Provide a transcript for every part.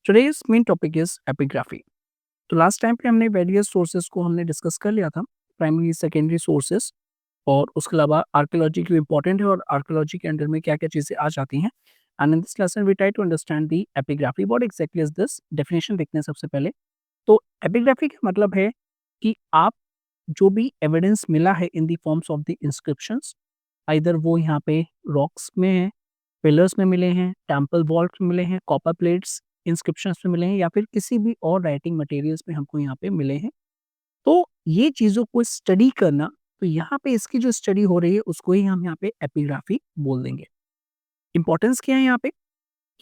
Today's main topic is epigraphy. तो last time पे हमने वेरियस सोर्सेज को हमने डिस्कस कर लिया था, प्राइमरी सेकेंडरी सोर्सेज, और उसके अलावा आर्कियोलॉजी क्यों इंपॉर्टेंट है और आर्कियोलॉजी के अंडर में क्या क्या चीज़ें आ जाती हैं। And in this lesson we try to understand the epigraphy. What exactly is this, definition देखते हैं सबसे पहले। तो एपिग्राफी का मतलब है कि आप जो भी एविडेंस मिला है in the forms of the inscriptions, either वो यहाँ पे रॉक्स में है, पिलर्स में मिले हैं, टेम्पल वॉल्स में मिले हैं, कॉपर प्लेट्स इंस्क्रिप्शंस में मिले हैं, या फिर किसी भी और राइटिंग मटेरियल्स में हमको यहाँ पे मिले हैं। तो ये चीज़ों को स्टडी करना, तो यहाँ पे इसकी जो स्टडी हो रही है उसको ही हम यहाँ पे एपिग्राफी बोल देंगे। इंपॉर्टेंस क्या है यहाँ पे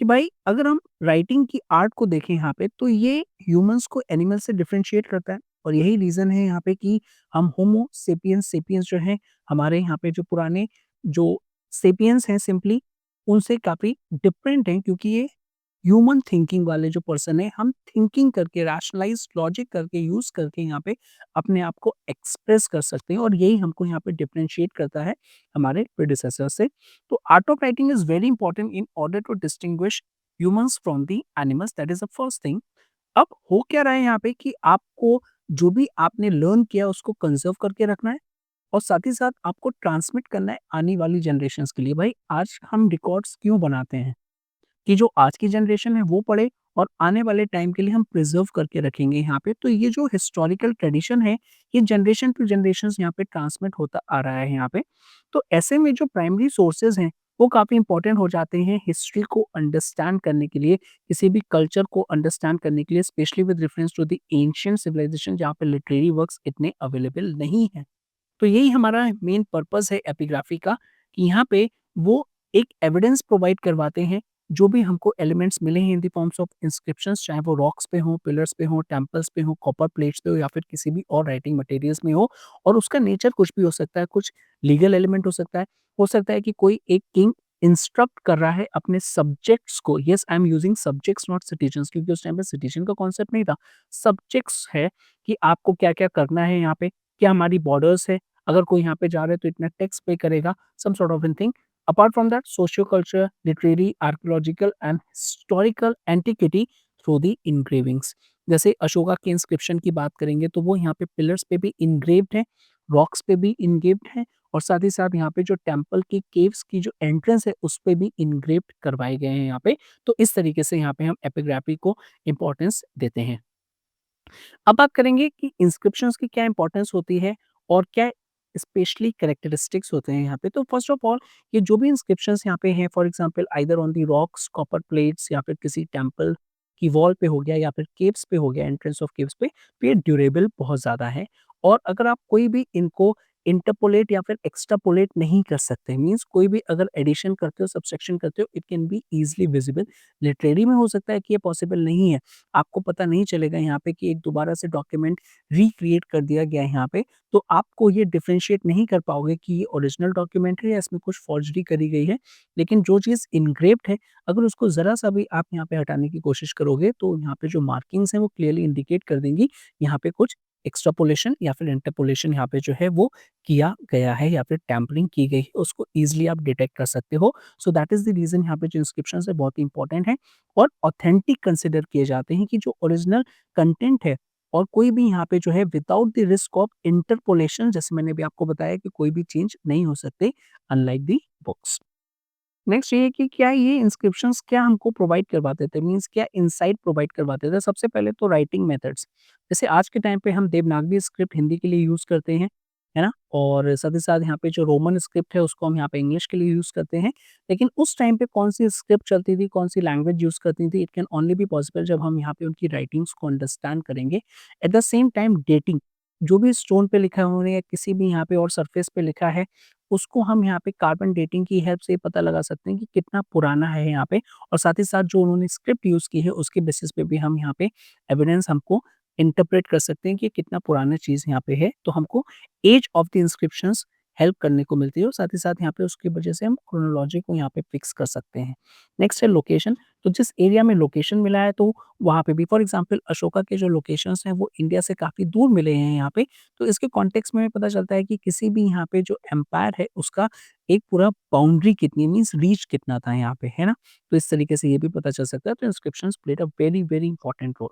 कि भाई अगर हम राइटिंग की आर्ट को देखें यहाँ पे, तो ये ह्यूमंस को एनिमल से डिफरेंशिएट करता है। और यही रीज़न है यहाँ पे कि हम होमो सेपियंस सेपियंस जो हैं, हमारे यहाँ पे जो पुराने जो सेपियंस हैं सिंपली, उनसे काफ़ी डिफरेंट हैं, क्योंकि ये ह्यूमन थिंकिंग वाले जो पर्सन है, हम थिंकिंग करके रैशनलाइज लॉजिक करके यूज करके यहाँ पे अपने आप को एक्सप्रेस कर सकते हैं, और यही हमको यहाँ पे डिफरेंशिएट करता है हमारे प्रेडिसेसर से। तो art of writing is very important in order to distinguish humans from the animals, that is the first thing. अब हो क्या रहा है यहाँ पे कि आपको जो भी आपने लर्न किया उसको कंजर्व करके रखना है, और साथ ही साथ आपको ट्रांसमिट करना है आने वाली जनरेशन्स के लिए। भाई आज हम रिकॉर्ड्स क्यों बनाते हैं कि जो आज की जनरेशन है वो पढ़े, और आने वाले टाइम के लिए हम प्रिजर्व करके रखेंगे यहाँ पे। तो ये जो हिस्टोरिकल ट्रेडिशन है, ये जनरेशन टू जनरेशन यहाँ पे ट्रांसमिट होता आ रहा है यहाँ पे। तो ऐसे में जो प्राइमरी सोर्सेज हैं वो काफ़ी इंपॉर्टेंट हो जाते हैं हिस्ट्री को अंडरस्टैंड करने के लिए, किसी भी कल्चर को अंडरस्टैंड करने के लिए, specially with reference to the ancient civilisation जहाँ पे लिटरेरी वर्क्स इतने अवेलेबल नहीं हैं। तो यही हमारा मेन पर्पस है एपिग्राफी का, कि यहाँ पे वो एक एविडेंस प्रोवाइड करवाते हैं। जो भी हमको एलिमेंट्स मिले हैं in the forms of inscriptions, चाहे वो रॉक्स पे हो, पिलर्स पे हो, टेम्पल्स पे हो, कॉपर प्लेट्स पे हो, या फिर किसी भी और राइटिंग मटेरियल्स में हो, और उसका नेचर कुछ भी हो सकता है, कुछ लीगल एलिमेंट हो सकता है कि कोई एक किंग इंस्ट्रक्ट कर रहा है अपने सब्जेक्ट्स को। Yes, I am using subjects not citizens, क्योंकि उस टाइम पे सिटीजन का कॉन्सेप्ट नहीं था। सब्जेक्ट्स है कि आपको क्या क्या करना है यहाँ पे, क्या हमारी बॉर्डर्स है, अगर कोई यहाँ पे जा रहा है तो इतना टैक्स पे करेगा, some sort of an thing. Apart from that, socio culture, literary, archaeological and historical antiquity through the engravings. जैसे अशोका के इंस्क्रिप्शन की बात करेंगे तो वो यहाँ पे पिलर्स पे भी इंग्रेव्ड है, रॉक्स पे भी इंग्रेव्ड है, और साथ ही साथ यहाँ पे जो टेम्पल की केव्स की जो एंट्रेंस है उस पे भी इंग्रेव्ड करवाए गए हैं यहाँ पे। तो इस तरीके से यहाँ पे हम एपिग्राफी को इम्पोर्टेंस देते हैं। अब बात करेंगे कि इंस्क्रिप्शंस की क्या इंपॉर्टेंस होती है और क्या स्पेशली कैरेक्टरिस्टिक्स होते हैं यहाँ पे। तो फर्स्ट ऑफ ऑल, ये जो भी इंस्क्रिप्शंस यहाँ पे हैं, for example either on the rocks, copper plates, या फिर किसी टेम्पल की वॉल पे हो गया, या फिर केव्स पे हो गया, एंट्रेंस ऑफ केव्स पे, तो ये ड्यूरेबल बहुत ज़्यादा है। और अगर आप कोई भी इनको इंटरपोलेट या फिर एक्स्ट्रापोलेट नहीं कर सकते, मीन्स कोई भी अगर एडिशन करते हो, सब्सट्रैक्शन करते हो, it can be easily visible. Literary में हो सकता है कि ये पॉसिबल नहीं है, आपको पता नहीं चलेगा यहाँ पे कि एक दोबारा से डॉक्यूमेंट रिक्रिएट कर दिया गया है यहाँ पे, तो आपको ये डिफरेंशिएट नहीं कर पाओगे कि ये ओरिजिनल डॉक्यूमेंट है या इसमें कुछ फॉर्जरी करी गई है। लेकिन जो चीज़ इनग्रेव्ड है, अगर उसको ज़रा सा भी आप यहाँ पे हटाने की कोशिश करोगे, तो यहाँ पे जो मार्किंग्स हैं वो क्लियरली इंडिकेट कर देंगी यहाँ पे कुछ एक्स्ट्रापोलेशन या फिर इंटरपोलेशन यहाँ पे जो है वो किया गया है, या फिर टैम्परिंग की गई है, उसको ईजिली आप डिटेक्ट कर सकते हो। So that is the reason यहाँ पे जो इंस्क्रिप्शन है बहुत इंपॉर्टेंट है, और ऑथेंटिक कंसिडर किए जाते हैं, कि जो ओरिजिनल कंटेंट है, और कोई भी यहाँ पे जो है without the risk of interpolation, जैसे मैंने भी आपको बताया कि कोई भी चेंज नहीं हो सकते, अनलाइक दी बुक्स। नेक्स्ट ये है कि क्या ये इंस्क्रिप्शंस क्या हमको प्रोवाइड करवाते थे, मीन्स क्या इनसाइट प्रोवाइड करवाते थे। सबसे पहले तो राइटिंग मेथड्स, जैसे आज के टाइम पे हम देवनागरी स्क्रिप्ट हिंदी के लिए यूज़ करते हैं, है ना? और साथ ही साथ यहाँ पे जो रोमन स्क्रिप्ट है उसको हम यहाँ पे इंग्लिश के लिए यूज़ करते हैं। लेकिन उस टाइम पे कौन-सी स्क्रिप्ट चलती थी, कौन-सी लैंग्वेज यूज़ करती थी, it can only be possible जब हम यहाँ पे उनकी राइटिंग्स को अंडरस्टैंड करेंगे। At the same time dating, जो भी स्टोन पे लिखा है उन्होंने, या किसी भी यहाँ पे और सरफेस पे लिखा है, उसको हम यहाँ पे कार्बन डेटिंग की हेल्प से पता लगा सकते हैं कि कितना पुराना है यहाँ पे, और साथ ही साथ जो उन्होंने स्क्रिप्ट यूज़ की है उसके बेसिस पे भी हम यहाँ पे एविडेंस हमको इंटरप्रेट कर सकते हैं कि कितना पुराना चीज़ यहाँ पे है। तो हमको age of the inscriptions help करने को मिलती है और साथ ही साथ यहाँ पे उसकी वजह से हम क्रोनोलॉजी को यहाँ पे फिक्स कर सकते हैं। नेक्स्ट है लोकेशन, तो जिस एरिया में लोकेशन मिला है तो वहाँ पे भी फॉर एग्ज़ाम्पल अशोका के जो लोकेशंस हैं वो इंडिया से काफ़ी दूर मिले हैं यहाँ पे, तो इसके कॉन्टेक्स्ट में पता चलता है कि किसी भी यहाँ पे जो एम्पायर है उसका एक पूरा बाउंड्री कितनी मीन्स रीच कितना था यहाँ पे, है ना? तो इस तरीके से ये भी पता चल सकता है, तो inscriptions played a very, very important role.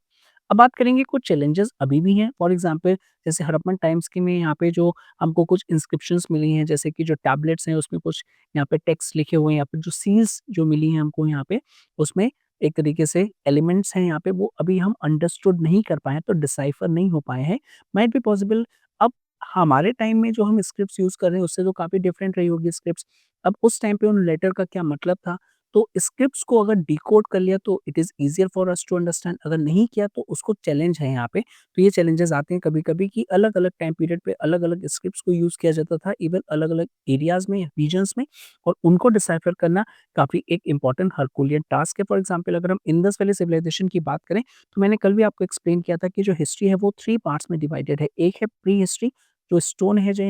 अब बात करेंगे कुछ चैलेंजेस अभी भी हैं, फॉर एग्ज़ाम्पल जैसे हड़प्पन टाइम्स की में यहाँ पे जो हमको कुछ इंस्क्रिप्शंस मिली हैं, जैसे कि जो टैबलेट्स हैं उसमें कुछ यहाँ पे टेक्स्ट लिखे हुए हैं या फिर जो सील्स जो मिली हैं हमको यहाँ पे, उसमें एक तरीके से एलिमेंट्स हैं यहाँ पे वो अभी हम अंडरस्टूड नहीं कर पाए हैं, तो डिसाइफर नहीं हो पाए हैं। माइट बी पॉसिबल अब हमारे टाइम में जो हम स्क्रिप्ट्स यूज़ कर रहे हैं उससे तो काफ़ी डिफरेंट रही होगी स्क्रिप्ट्स। अब उस टाइम पे उन लेटर का क्या मतलब था, तो स्क्रिप्ट्स को अगर डिकोड कर लिया तो it is easier for us to understand, अगर नहीं किया तो उसको चैलेंज है यहाँ पे। तो ये चैलेंजेस आते हैं कभी-कभी कि अलग-अलग टाइम पीरियड पे अलग-अलग स्क्रिप्ट्स को यूज़ किया जाता था, इवन अलग-अलग एरियाज़ में, रीजन्स में, और उनको डिसाइफर करना काफ़ी एक इम्पॉर्टेंट हरकुलियन टास्क है। फॉर एग्ज़ाम्पल अगर हम इंडस वैली सिविलाइजेशन की बात करें, तो मैंने कल भी आपको एक्सप्लेन किया था कि जो हिस्ट्री है वो 3 पार्ट्स में डिवाइडेड है। एक है प्री हिस्ट्री, जो स्टोन है, जो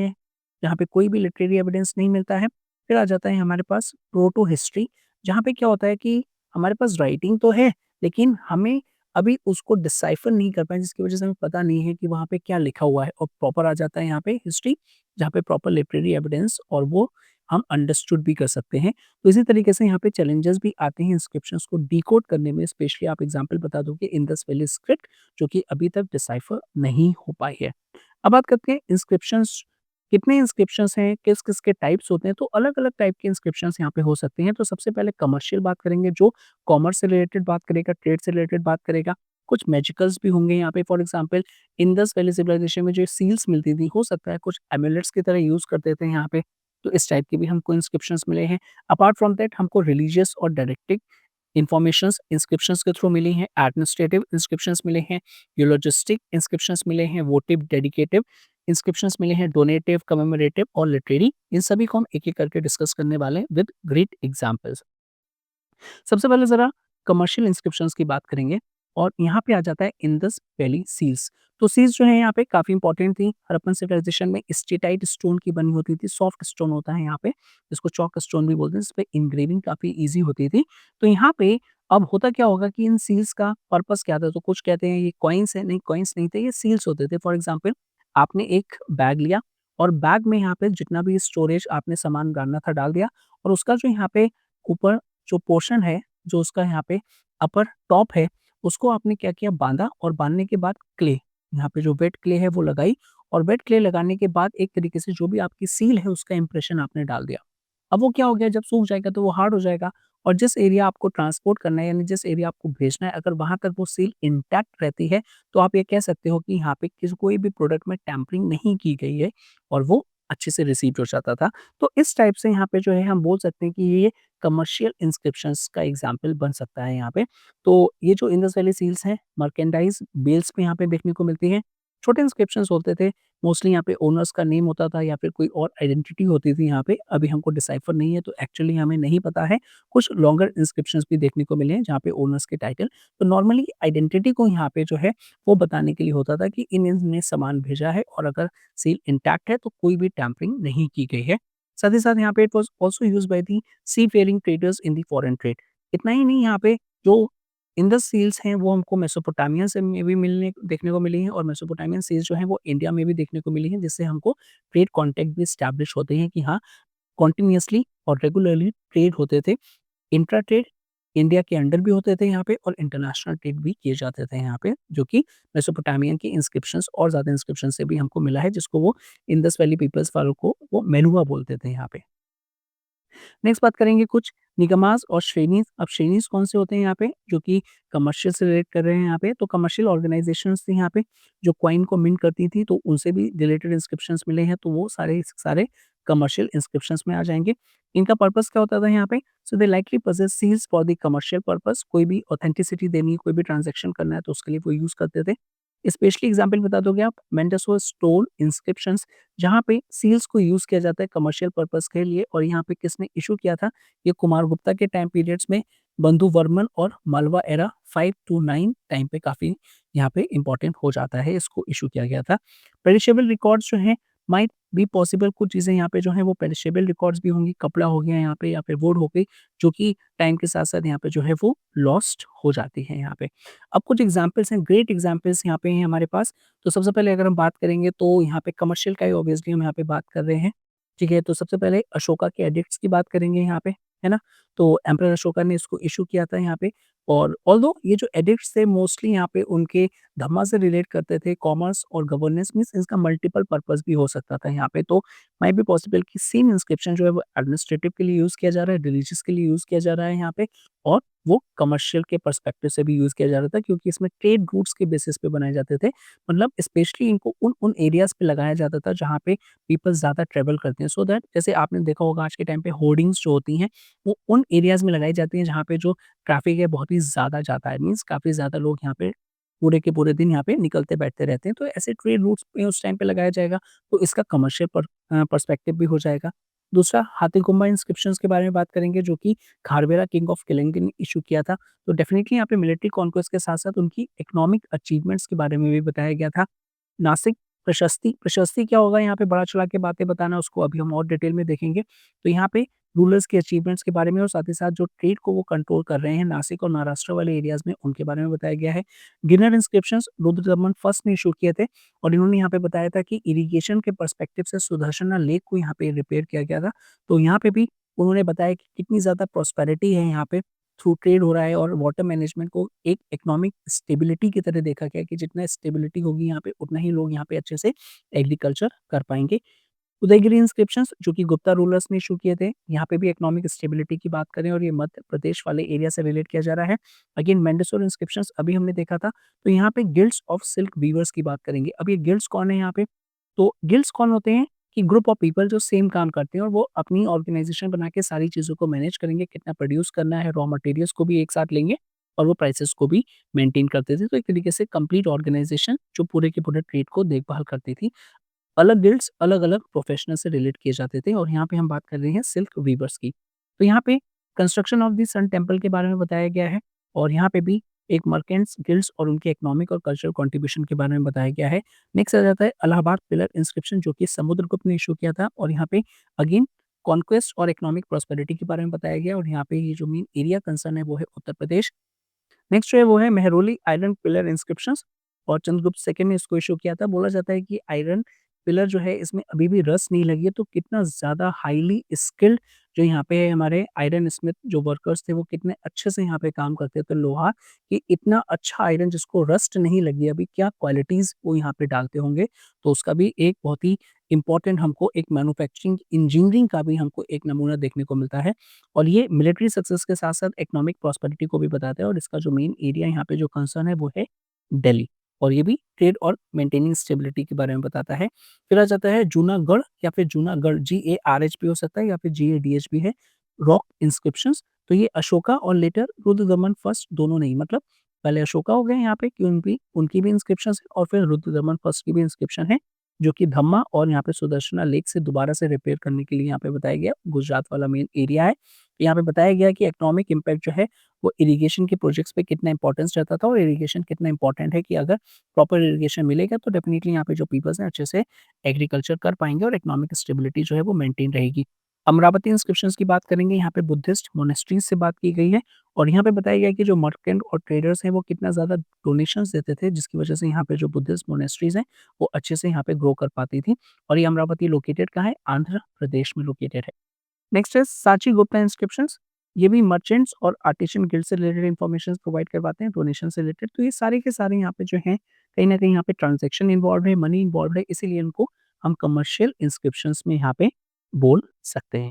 जहाँ पे कोई भी लिटरेरी एविडेंस नहीं मिलता है। फिर आ जाता है हमारे पास प्रोटो हिस्ट्री, जहाँ पे क्या होता है कि हमारे पास राइटिंग तो है, लेकिन हमें अभी उसको डिसाइफर नहीं कर पाए, जिसकी वजह से हमें पता नहीं है कि वहाँ पे क्या लिखा हुआ है, और प्रॉपर आ जाता है यहाँ पे हिस्ट्री, जहाँ पे प्रॉपर लिटरेरी एविडेंस और वो हम अंडरस्टूड भी कर सकते हैं। तो इसी तरीके से यहाँ पे चैलेंजेस भी आते हैं इंस्क्रिप्शंस को डिकोड करने में, स्पेशली आप एग्जांपल बता दो कि इंडस वैली स्क्रिप्ट जो कि अभी तक डिसाइफर नहीं हो पाई है। अब बात करते हैं इंस्क्रिप्शंस, कितने इंस्क्रिप्शंस हैं, किस-किस के टाइप्स होते हैं, तो अलग-अलग टाइप के इंस्क्रिप्शंस यहाँ पे हो सकते हैं। तो सबसे पहले कमर्शियल बात करेंगे, जो कॉमर्स से रिलेटेड बात करेगा, ट्रेड से रिलेटेड बात करेगा। कुछ मैजिकल्स भी होंगे यहाँ पे, for example Indus valley civilisation में जो सील्स मिलती थी, हो सकता है कुछ एमुलेट्स की तरह यूज़ करते थे यहाँ पे, तो इस टाइप के भी हमको इंस्क्रिप्शंस मिले हैं। अपार्ट फ्रॉम दैट हमको रिलीजियस और डायरेक्टिव इन्फॉर्मेशंस इंस्क्रिप्शंस के थ्रू मिली हैं, एडमिनिस्ट्रेटिव इंस्क्रिप्शंस मिले हैं, यूलोजिस्टिक इंस्क्रिप्शंस मिले हैं, वोटिव डेडिकेटिव इंस्क्रिप्शंस मिले हैं, डोनेटिव, कमेमोरेटिव और लिटरेरी। इन सभी को हम एक-एक करके डिस्कस करने वाले हैं विद ग्रेट एग्जांपल्स। सबसे पहले ज़रा कमर्शियल इंस्क्रिप्शंस की बात करेंगे, और यहाँ पे आ जाता है इंडस वैली सील्स। तो सील्स जो है यहाँ पे काफ़ी इंपॉर्टेंट थी। हड़प्पन सिविलाइजेशन में स्टेटाइट स्टोन की बनी होती थी, सॉफ्ट स्टोन होता है यहाँ पे, जिसको चॉक स्टोन भी बोलते हैं, जिसपे इंग्रेविंग काफ़ी ईज़ी होती थी। तो यहाँ पे अब होता क्या होगा कि इन सील्स का पर्पस क्या था? तो कुछ कहते हैं ये कॉइन्स है, नहीं कॉइन्स नहीं थे, ये सील्स होते थे। फॉर एग्ज़ाम्पल आपने एक बैग लिया और बैग में यहाँ पे जितना भी स्टोरेज आपने सामान डालना था डाल दिया, और उसका जो यहाँ पे ऊपर जो पोर्शन है, जो उसका यहाँ पे अपर टॉप है, उसको आपने क्या किया, बाँधा, और बाँधने के बाद क्ले, यहाँ पे जो वेट क्ले है वो लगाई, और वेट क्ले लगाने के बाद एक तरीके से जो भी आपकी सील है उसका इम्प्रेशन आपने डाल दिया। अब वो क्या हो गया, जब सूख जाएगा तो वो हार्ड हो जाएगा, और जिस एरिया आपको ट्रांसपोर्ट करना है, यानी जिस एरिया आपको भेजना है, अगर वहाँ तक वो सील इंटैक्ट रहती है, तो आप ये कह सकते हो कि यहाँ पे कोई भी प्रोडक्ट में टैम्परिंग नहीं की गई है, और वो अच्छे से रिसीव हो जाता था। तो इस टाइप से यहाँ पे जो है हम बोल सकते हैं कि ये कमर्शियल इंस्क्रिप्शंस का एग्जाम्पल बन सकता है यहाँ पे। तो ये जो इंडस वैली सील्स हैं, मर्केंडाइज़ बेल्स पे यहाँ पे देखने को मिलती हैं। छोटे इंस्क्रिप्शंस होते थे, मोस्टली यहाँ पे ओनर्स का नेम होता था या फिर कोई और आइडेंटिटी होती थी यहाँ पे। अभी हमको डिसाइफर नहीं है, तो एक्चुअली हमें नहीं पता है। कुछ लॉन्गर इंस्क्रिप्शंस भी देखने को मिले हैं जहाँ पे ओनर्स के टाइटल, तो नॉर्मली आइडेंटिटी को यहाँ पे जो है वो बताने के लिए होता था कि इन्होंने सामान भेजा है, और अगर सील इंटैक्ट है तो कोई भी टैम्परिंग नहीं की गई है। साथ ही साथ यहाँ पे it was also used by the seafaring traders in the foreign trade. इतना ही नहीं, यहाँ पे जो इंडस सील्स हैं वो हमको मेसोपोटामिया से में भी मिलने देखने को मिली हैं, और मेसोपोटामियन सील्स जो हैं वो इंडिया में भी देखने को मिली हैं, जिससे हमको ट्रेड कॉन्टैक्ट भी एस्टैब्लिश होते हैं कि हाँ, कंटीन्यूअसली और रेगुलरली ट्रेड होते थे। इंट्रा ट्रेड इंडिया के अंडर भी होते थे यहाँ पे, और इंटरनेशनल ट्रेड भी किए जाते थे यहाँ पे, जो कि मेसोपोटामियन की इंस्क्रिप्शंस और ज़्यादा इंस्क्रिप्शन से भी हमको मिला है, जिसको वो इंडस वैली पीपल्स वालों को वो मेनुआ बोलते थे यहाँ पे। नेक्स्ट बात करेंगे कुछ निगमास और श्रेणीज़। अब श्रेणीज़ कौन से होते हैं यहाँ पे, जो कि कमर्शियल से रिलेट कर रहे हैं यहाँ पे, तो कमर्शियल ऑर्गेनाइज़ेशंस थी यहाँ पे, जो कॉइन को मिंट करती थी, तो उनसे भी रिलेटेड इंस्क्रिप्शंस मिले हैं, तो वो सारे कमर्शियल इंस्क्रिप्शंस में आ जाएँगे। इनका पर्पस क्या होता था यहाँ पे? So they likely possess seals for the commercial purpose, कोई भी ऑथेंटिसिटी देनी है, कोई भी ट्रांज़ैक्शन करना है, तो उसके लिए वो यूज़ करते थे। स्पेशली एग्ज़ाम्पल बता दोगे आप? मेंडोज़ा स्टोन इंस्क्रिप्शंस, जहाँ पे सील्स को यूज़ किया जाता है कमर्शियल पर्पस के लिए, और यहाँ पे किसने इश्यू किया था? ये कुमारगुप्ता के टाइम पीरियड्स में बंधुवर्मन और मालवा एरा 5 टू 9 टाइम पे काफ़ी यहाँ पे इम्पोर्टेंट हो जाता है, इसको इश्यू किया गया था। पेरिशेबल रिकॉर्ड्स जो हैं, माइट बी पॉसिबल कुछ चीज़ें यहाँ पे जो हैं वो पेरिशेबल रिकॉर्ड्स भी होंगी, कपड़ा हो गया यहाँ पे या फिर वुड हो गई, जो कि टाइम के साथ-साथ यहाँ पे जो है वो लॉस्ट हो जाती है यहाँ पे। अब कुछ एग्ज़ाम्पल्स हैं, ग्रेट एग्ज़ाम्पल्स यहाँ पे हैं हमारे पास। तो सबसे पहले अगर हम बात करेंगे तो यहाँ पे कमर्शियल का ही ऑब्वियसली हम यहाँ पे बात कर रहे हैं, ठीक है? तो सबसे पहले अशोका के एडिक्ट्स की बात करेंगे यहाँ पे, है ना? तो एम्परर अशोका ने इसको इश्यू किया था यहाँ पे और ऑल्दो ये जो एडिक्ट्स थे मोस्टली यहाँ पे उनके धम्मा से रिलेट करते थे, कॉमर्स और गवर्नेंस मीन्स इसका मल्टीपल पर्पस भी हो सकता था यहाँ पे। तो माइट बी पॉसिबल कि सेम इंस्क्रिप्शन जो है वो एडमिनिस्ट्रेटिव के लिए यूज़ किया जा रहा है, रिलीजियस के लिए यूज़ किया जा रहा है यहाँ पे और वो कमर्शियल के पर्सपेक्टिव से भी यूज़ किया जा रहा था क्योंकि इसमें ट्रेड रूट्स के बेसिस पे बनाए जाते थे। मतलब स्पेशली इनको उन एरियाज़ पे लगाया जाता था जहाँ पे पीपल ज़्यादा ट्रैवल करते हैं सो दैट जैसे आपने देखा होगा आज के टाइम पे होर्डिंग्स जो होती हैं, वो उन एरियाज़ में लगाई जाती हैं जहाँ पे जो ट्रैफ़िक है बहुत ही ज़्यादा जाता है। मीन्स काफ़ी ज़्यादा लोग यहाँ पे पूरे के पूरे दिन यहाँ पे निकलते बैठते रहते हैं। तो ऐसे ट्रेड रूट्स पे उस टाइम पे लगाया जाएगा, तो इसका कमर्शियल पर्सपेक्टिव भी हो जाएगा। दूसरा हाथीकुम्बा इंस्क्रिप्शंस के बारे में बात करेंगे जो कि खारवेरा किंग ऑफ किलिंग ने इश्यू किया था। तो डेफ़िनिटली यहाँ पे मिलिट्री कॉन्क्वेस्ट के साथ-साथ उनकी इकोनॉमिक अचीवमेंट्स के बारे में भी बताया गया था। नासिक प्रशस्ति, प्रशस्ति क्या होगा यहाँ पे बढ़ा-चढ़ा के बातें बताना उसको अभी हम और डिटेल में देखेंगे। तो यहाँ पे रूलर्स के अचीवमेंट्स के बारे में और साथ ही साथ जो ट्रेड को वो कंट्रोल कर रहे हैं नासिक और महाराष्ट्र वाले एरियाज़ में उनके बारे में बताया गया है। गिनर इंस्क्रिप्शंस रुद्रदमन फर्स्ट ने इश्यू किए थे और इन्होंने यहाँ पे बताया था कि इरिगेशन के पर्सपेक्टिव से सुदर्शना लेक को यहाँ पे रिपेयर किया गया था। तो यहाँ पे भी उन्होंने बताया कि कितनी ज़्यादा प्रॉस्पेरिटी है यहाँ पे थ्रू ट्रेड हो रहा है और वाटर मैनेजमेंट को एक इकोनॉमिक स्टेबिलिटी की तरह देखा गया है कि जितना स्टेबिलिटी होगी यहाँ पे उतना ही लोग यहाँ पे अच्छे से एग्रीकल्चर कर पाएँगे। उदयगिरी इंस्क्रिप्शंस जो कि गुप्ता रूलर्स ने इश्यू किए थे, यहाँ पे भी इकोनॉमिक स्टेबिलिटी की बात करें और ये मध्य प्रदेश वाले एरिया से रिलेट किया जा रहा है। अगेन मेंडसोर इंस्क्रिप्शंस अभी हमने देखा था, तो यहाँ पे गिल्ड्स ऑफ सिल्क वीवर्स की बात करेंगे। अब ये गिल्ड्स कौन है यहाँ पे? तो गिल्ड्स कौन होते हैं कि ग्रुप ऑफ पीपल जो सेम काम करते हैं और वो अपनी ऑर्गेनाइजेशन बना के सारी चीज़ों को मैनेज करेंगे, कितना प्रोड्यूस करना है, रॉ मटेरियल्स को भी एक साथ लेंगे और वो प्राइसेस को भी मेंटेन करते थे। तो एक तरीके से कंप्लीट ऑर्गेनाइजेशन जो पूरे के पूरे ट्रेड को देखभाल करती थी। अलग गिल्ड्स अलग-अलग प्रोफेशनल से रिलेट किए जाते थे और यहाँ पे हम बात कर रहे हैं सिल्क वीवर्स की। तो यहाँ पे construction of the sun temple के बारे में बताया गया है और यहाँ पे भी एक मर्केंट्स गिल्ड्स और उनके इकोनॉमिक और कल्चरल कंट्रीब्यूशन के बारे में बताया गया है। नेक्स्ट आ जाता है इलाहाबाद पिलर इंस्क्रिप्शन जो कि समुद्रगुप्त ने इश्यू किया था और यहाँ पे अगेन कॉन्क्वेस्ट और इकोनॉमिक प्रॉस्पेरिटी के बारे में बताया गया और यहाँ पे ये जो मेन एरिया कंसर्न है वो है उत्तर प्रदेश। नेक्स्ट जो है वो है मेहरौली आयरन पिलर इंस्क्रिप्शंस और चंद्रगुप्त सेकंड ने इसको इश्यू किया था। बोला जाता है कि आयरन पिलर जो है इसमें अभी भी रस्ट नहीं लगी है, तो कितना ज़्यादा हाइली स्किल्ड जो यहाँ पे है हमारे आयरन स्मिथ जो वर्कर्स थे वो कितने अच्छे से यहाँ पे काम करते थे लोहा कि इतना अच्छा आयरन जिसको रस्ट नहीं लगी अभी क्या क्वालिटीज़ वो यहाँ पे डालते होंगे। तो उसका भी एक बहुत ही इम्पोर्टेंट हमको एक मैन्युफैक्चरिंग इंजीनियरिंग का भी हमको एक नमूना देखने को मिलता है। और ये मिलिट्री सक्सेस के साथ-साथ इकोनॉमिक प्रॉस्पेरिटी को भी बताता है और इसका जो मेन एरिया यहाँ पे जो कंसर्न है वो है दिल्ली और ये भी ट्रेड और मेंटेनिंग स्टेबिलिटी के बारे में बताता है। फिर आ जाता है जूनागढ़ या फिर जूनागढ़ GARH भी हो सकता है या फिर GADH भी है, रॉक इंस्क्रिप्शंस। तो ये अशोका और लेटर रुद्रदमन फर्स्ट दोनों नहीं मतलब पहले अशोका हो गए यहाँ पे कि उनकी भी इंस्क्रिप्शंस है और फिर रुद्रदमन फर्स्ट की भी इंस्क्रिप्शन है, जो कि धम्मा और यहाँ पे सुदर्शना लेक से दोबारा से रिपेयर करने के लिए यहाँ पे बताया गया। गुजरात वाला मेन एरिया है। यहाँ पे बताया गया कि इकोनॉमिक इम्पैक्ट जो है वो इरिगेशन के प्रोजेक्ट्स पे कितना इंपॉर्टेंस रहता था और इरिगेशन कितना इंपॉर्टेंट है कि अगर प्रॉपर इरिगेशन मिलेगा तो डेफिनिटली यहाँ पे जो पीपल्स हैं अच्छे से एग्रीकल्चर कर पाएँगे और इकोनॉमिक स्टेबिलिटी जो है वो मेंटेन रहेगी। अमरावती इंस्क्रिप्शंस की बात करेंगे, यहाँ पे बुद्धिस्ट मोनेस्ट्रीज़ से बात की गई है और यहाँ पे बताया गया है कि जो मर्केंट और ट्रेडर्स हैं वो कितना ज़्यादा डोनेशंस देते थे जिसकी वजह से यहाँ पे जो बुद्धिस्ट मोनेस्ट्रीज़ हैं वो अच्छे से यहाँ पे ग्रो कर पाती थी और ये अमरावती लोकेटेड कहाँ है? आंध्र प्रदेश में लोकेटेड है। नेक्स्ट है सांची गुप्ता इंस्क्रिप्शंस। ये भी मर्चेंट्स और आर्टिसन गिल्ड से रिलेटेड इन्फॉर्मेशन प्रोवाइड करवाते हैं, डोनेशन से रिलेटेड। तो ये सारे के सारे यहाँ पे जो हैं, कहीं न कहीं यहाँ पे ट्रांज़ैक्शन इन्वॉल्व्ड है, मनी इन्वॉल्व्ड है, इसीलिए इनको हम कमर्शियल इंस्क्रिप्शंस में यहाँ पे बोल सकते हैं।